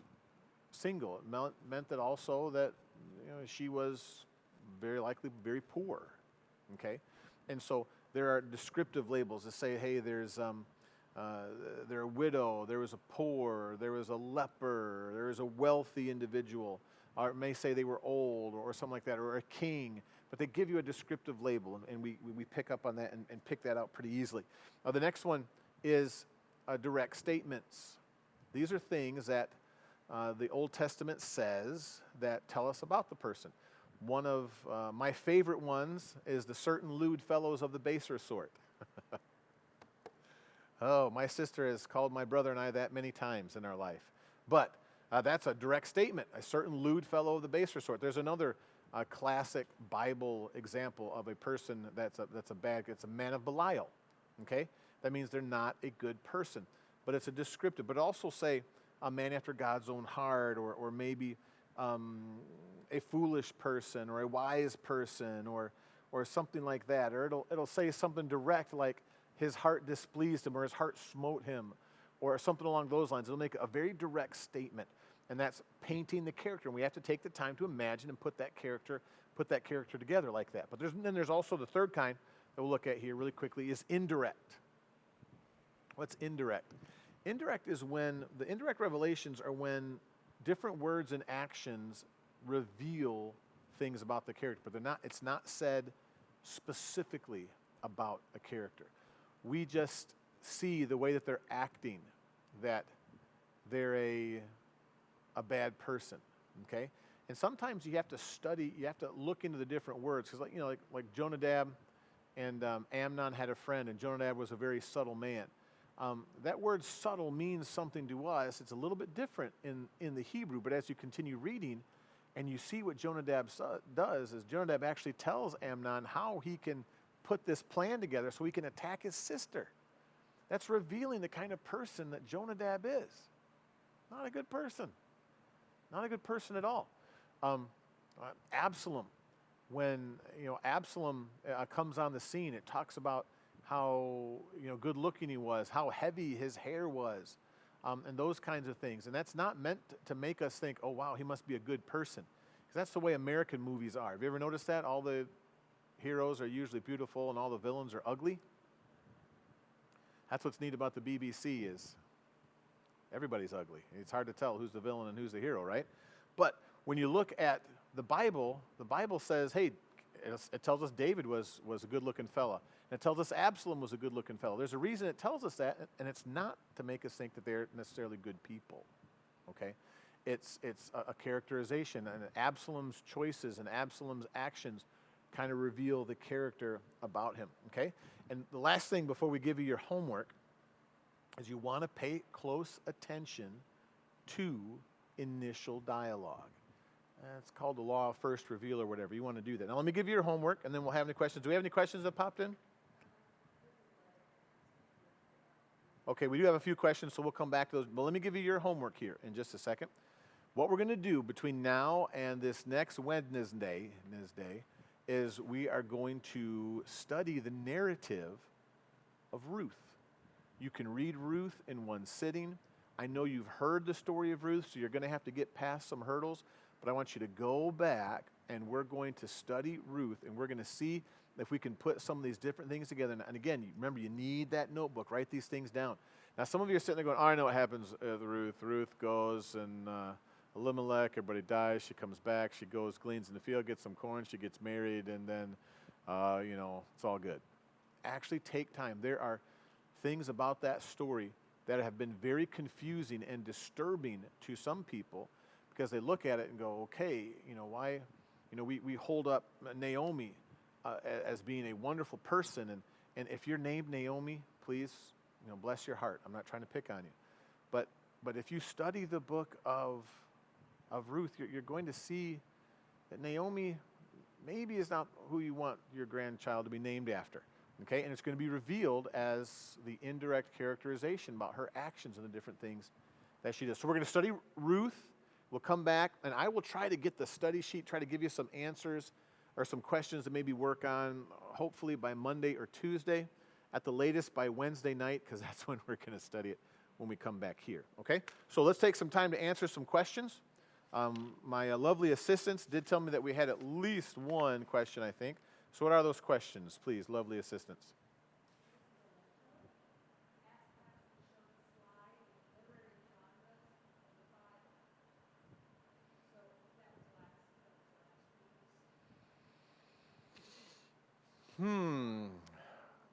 single. It meant that also that she was very likely very poor, okay? And so there are descriptive labels that say, hey, they're a widow, there was a poor, there was a leper, there was a wealthy individual, or it may say they were old or something like that, or a king. But they give you a descriptive label, and we pick up on that and pick that out pretty easily. Now, the next one is direct statements. These are things that the Old Testament says that tell us about the person. One of my favorite ones is the certain lewd fellows of the baser sort. Oh, my sister has called my brother and I that many times in our life. But that's a direct statement, a certain lewd fellow of the baser sort. There's another a classic Bible example of a person that's a man of Belial. Okay, that means they're not a good person, but it's a descriptive. But also say a man after God's own heart, or maybe a foolish person, or a wise person, or something like that. Or it'll say something direct like his heart displeased him, or his heart smote him, or something along those lines. It'll make a very direct statement. And that's painting the character. And we have to take the time to imagine and put that character together like that. But then there's also the third kind that we'll look at here really quickly is indirect. What's indirect? Indirect is when the indirect revelations are when different words and actions reveal things about the character, but it's not said specifically about a character. We just see the way that they're acting, that they're a bad person, okay? And sometimes you have to study, you have to look into the different words, because like Jonadab and Amnon had a friend, and Jonadab was a very subtle man. That word subtle means something to us. It's a little bit different in the Hebrew, but as you continue reading and you see what Jonadab does, is Jonadab actually tells Amnon how he can put this plan together so he can attack his sister. That's revealing the kind of person that Jonadab is. Not a good person. Not a good person at all. Absalom, when Absalom comes on the scene, it talks about how good looking he was, how heavy his hair was, and those kinds of things. And that's not meant to make us think, oh wow, he must be a good person, because that's the way American movies are. Have you ever noticed that? All the heroes are usually beautiful and all the villains are ugly. That's what's neat about the BBC is everybody's ugly. It's hard to tell who's the villain and who's the hero, right? But when you look at the Bible says, hey, it tells us David was a good-looking fella. And it tells us Absalom was a good-looking fella. There's a reason it tells us that, and it's not to make us think that they're necessarily good people, okay? It's a characterization, and Absalom's choices and Absalom's actions kind of reveal the character about him, okay? And the last thing before we give you your homework is you want to pay close attention to initial dialogue. It's called the law of first reveal or whatever. You want to do that. Now let me give you your homework, and then we'll have any questions. Do we have any questions that popped in? Okay, we do have a few questions, so we'll come back to those. But let me give you your homework here in just a second. What we're going to do between now and this next Wednesday is we are going to study the narrative of Ruth. You can read Ruth in one sitting. I know you've heard the story of Ruth, so you're going to have to get past some hurdles, but I want you to go back and we're going to study Ruth, and we're going to see if we can put some of these different things together. And again, remember, you need that notebook. Write these things down. Now, some of you are sitting there going, oh, I know what happens with Ruth. Ruth goes and Elimelech, everybody dies. She comes back. She goes, gleans in the field, gets some corn. She gets married, and then, it's all good. Actually take time. There are things about that story that have been very confusing and disturbing to some people, because they look at it and go, okay, why, we hold up Naomi as being a wonderful person, and if you're named Naomi, please, bless your heart. I'm not trying to pick on you, but if you study the book of Ruth, you're going to see that Naomi maybe is not who you want your grandchild to be named after. Okay, and it's going to be revealed as the indirect characterization about her actions and the different things that she does. So we're going to study Ruth. We'll come back, and I will try to get the study sheet, try to give you some answers or some questions to maybe work on, hopefully by Monday or Tuesday, at the latest by Wednesday night, because that's when we're going to study it when we come back here. Okay, so let's take some time to answer some questions. My lovely assistants did tell me that we had at least one question, I think. So what are those questions, please, lovely assistants?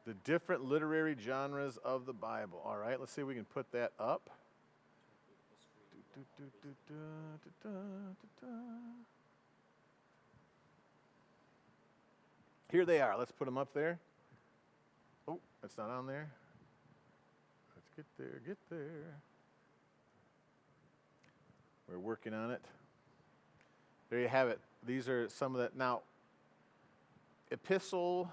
The different literary genres of the Bible. All right, let's see if we can put that up. Here they are. Let's put them up there. Oh, it's not on there. Let's get there. We're working on it. There you have it. These are some of the, now, epistle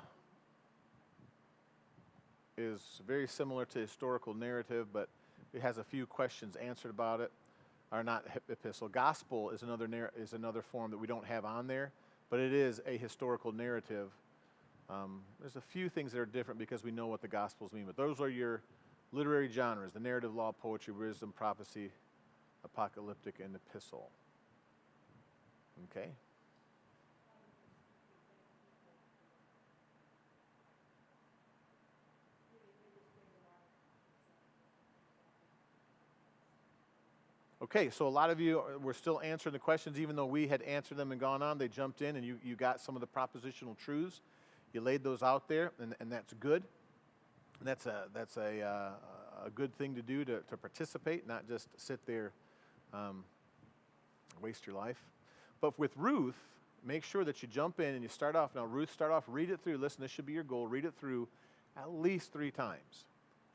is very similar to historical narrative, but it has a few questions answered about it. Or not epistle. Gospel is another form that we don't have on there, but it is a historical narrative. There's a few things that are different because we know what the Gospels mean, but those are your literary genres: the narrative, law, poetry, wisdom, prophecy, apocalyptic, and epistle. Okay. Okay, so a lot of you were still answering the questions, even though we had answered them and gone on. They jumped in and you got some of the propositional truths. You laid those out there, and that's good. And that's a good thing to do to participate, not just sit there, waste your life. But with Ruth, make sure that you jump in and you start off. Now, Ruth, start off, read it through. Listen, this should be your goal. Read it through at least 3 times.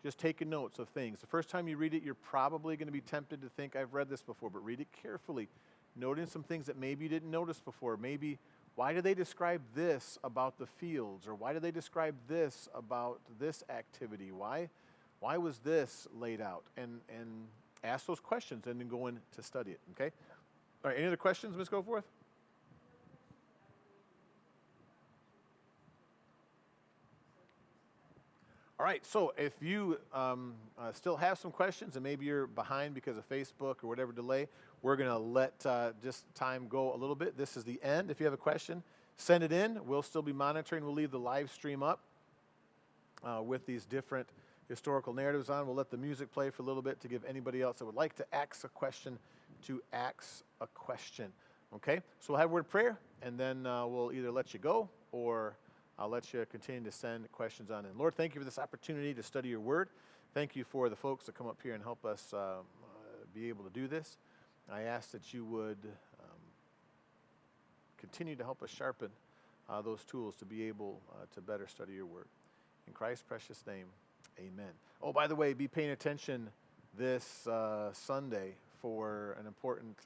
Just taking notes of things. The first time you read it, you're probably going to be tempted to think, I've read this before, but read it carefully. Noting some things that maybe you didn't notice before. Maybe, why do they describe this about the fields? Or why do they describe this about this activity? Why was this laid out? And ask those questions and then go in to study it, okay? All right, any other questions, Ms. Goforth? All right, so if you still have some questions and maybe you're behind because of Facebook or whatever delay, we're going to let just time go a little bit. This is the end. If you have a question, send it in. We'll still be monitoring. We'll leave the live stream up with these different historical narratives on. We'll let the music play for a little bit to give anybody else that would like to ask a question to ask a question. Okay, so we'll have a word of prayer, and then we'll either let you go or I'll let you continue to send questions on in. Lord, thank you for this opportunity to study your word. Thank you for the folks that come up here and help us be able to do this. I ask that you would continue to help us sharpen those tools to be able to better study your word. In Christ's precious name, amen. Oh, by the way, be paying attention this Sunday for an important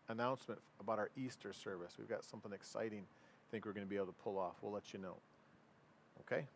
announcement about our Easter service. We've got something exciting I think we're going to be able to pull off. We'll let you know. Okay?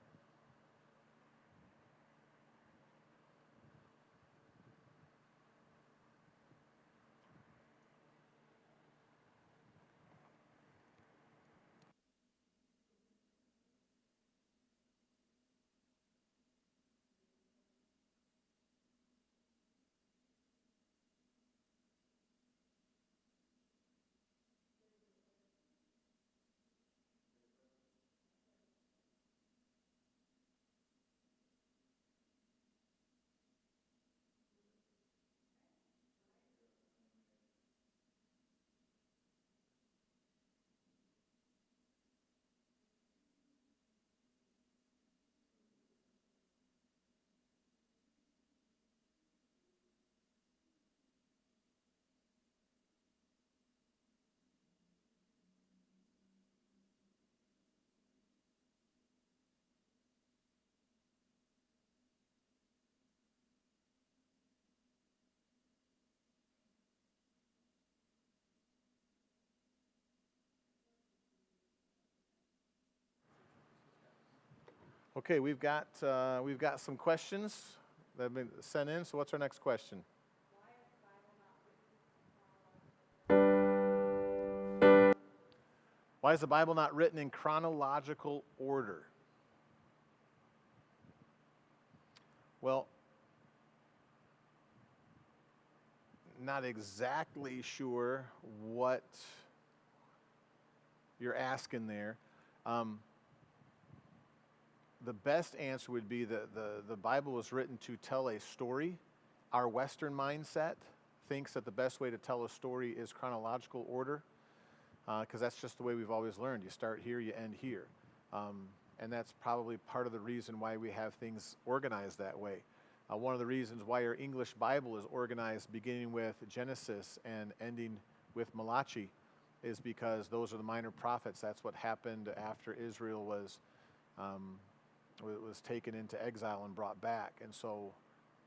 Okay, we've got some questions that have been sent in. So what's our next question? Why is the Bible not written in chronological order? Well, not exactly sure what you're asking there. The best answer would be that the Bible was written to tell a story. Our Western mindset thinks that the best way to tell a story is chronological order, because that's just the way we've always learned. You start here, you end here. And that's probably part of the reason why we have things organized that way. One of the reasons why our English Bible is organized beginning with Genesis and ending with Malachi is because those are the minor prophets. That's what happened after Israel was taken into exile and brought back. And so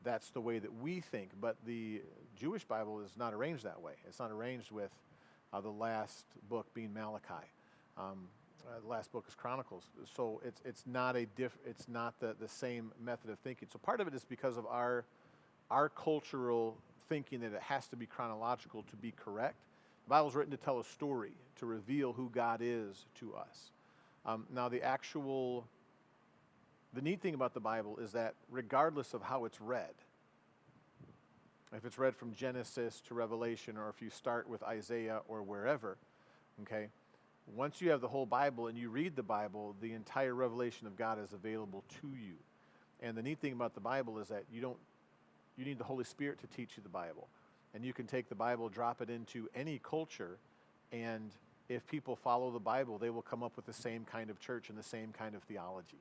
that's the way that we think. But the Jewish Bible is not arranged that way. It's not arranged with the last book being Malachi. The last book is Chronicles. So it's not it's not the same method of thinking. So part of it is because of our cultural thinking that it has to be chronological to be correct. The Bible's written to tell a story, to reveal who God is to us. Now the neat thing about the Bible is that regardless of how it's read, if it's read from Genesis to Revelation, or if you start with Isaiah or wherever, okay, once you have the whole Bible and you read the Bible, the entire revelation of God is available to you. And the neat thing about the Bible is that you need the Holy Spirit to teach you the Bible. And you can take the Bible, drop it into any culture, and if people follow the Bible, they will come up with the same kind of church and the same kind of theology.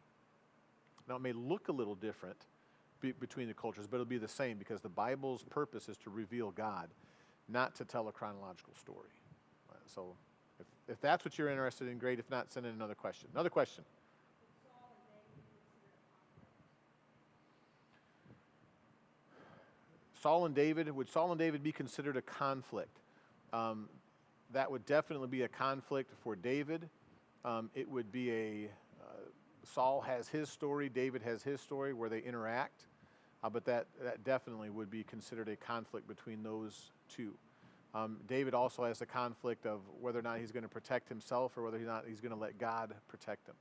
Now, it may look a little different between the cultures, but it'll be the same, because the Bible's purpose is to reveal God, not to tell a chronological story. So if that's what you're interested in, great. If not, send in another question. Another question. Would Saul and David be considered a conflict? That would definitely be a conflict for David. It would be Saul has his story, David has his story, where they interact. But that definitely would be considered a conflict between those two. David also has a conflict of whether or not he's going to protect himself, or whether or not he's going to let God protect him.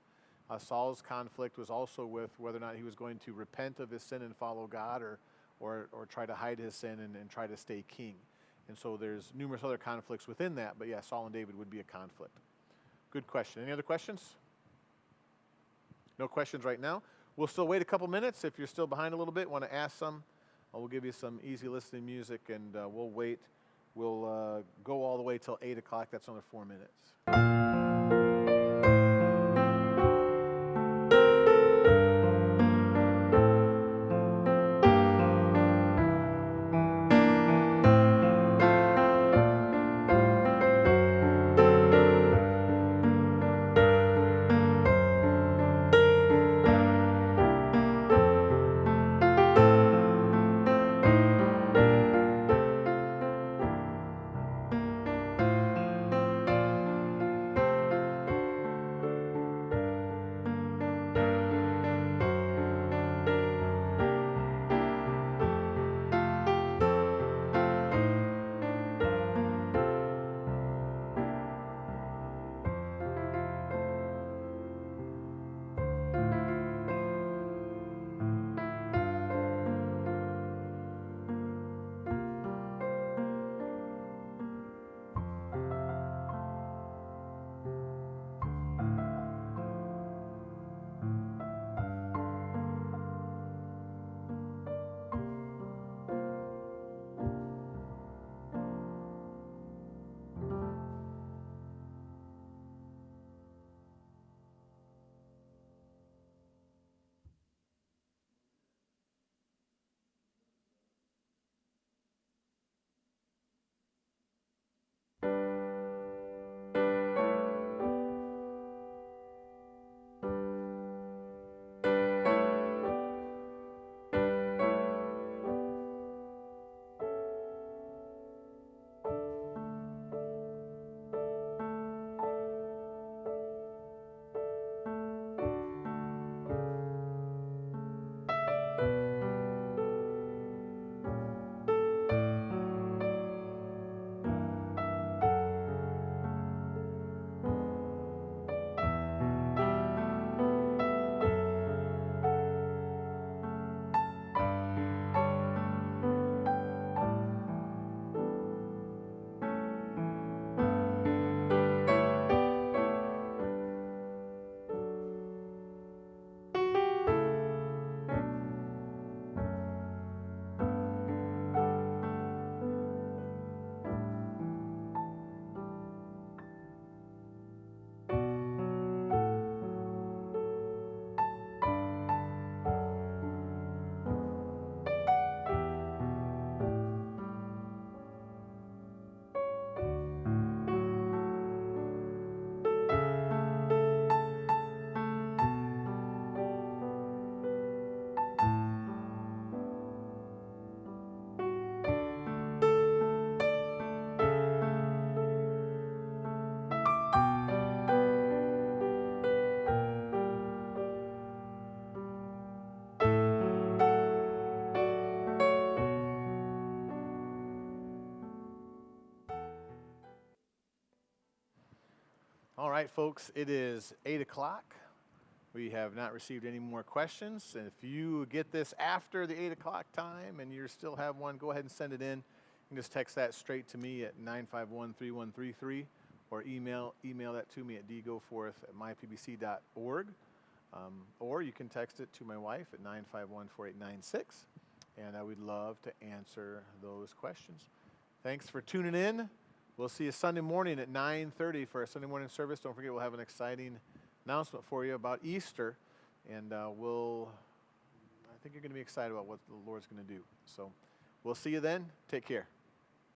Saul's conflict was also with whether or not he was going to repent of his sin and follow God, or try to hide his sin and try to stay king. And so there's numerous other conflicts within that, but yeah, Saul and David would be a conflict. Good question. Any other questions? No questions right now. We'll still wait a couple minutes. If you're still behind a little bit, want to ask some, we'll give you some easy listening music, and we'll wait. We'll go all the way till 8 o'clock. That's another 4 minutes. All right, folks, it is 8 o'clock. We have not received any more questions. And if you get this after the 8 o'clock time and you still have one, go ahead and send it in. You can just text that straight to me at 951-3133 or email that to me at dgoforth@mypbc.org. Or you can text it to my wife at 951-4896. And I would love to answer those questions. Thanks for tuning in. We'll see you Sunday morning at 9:30 for our Sunday morning service. Don't forget, we'll have an exciting announcement for you about Easter. And I think you're going to be excited about what the Lord's going to do. So we'll see you then. Take care.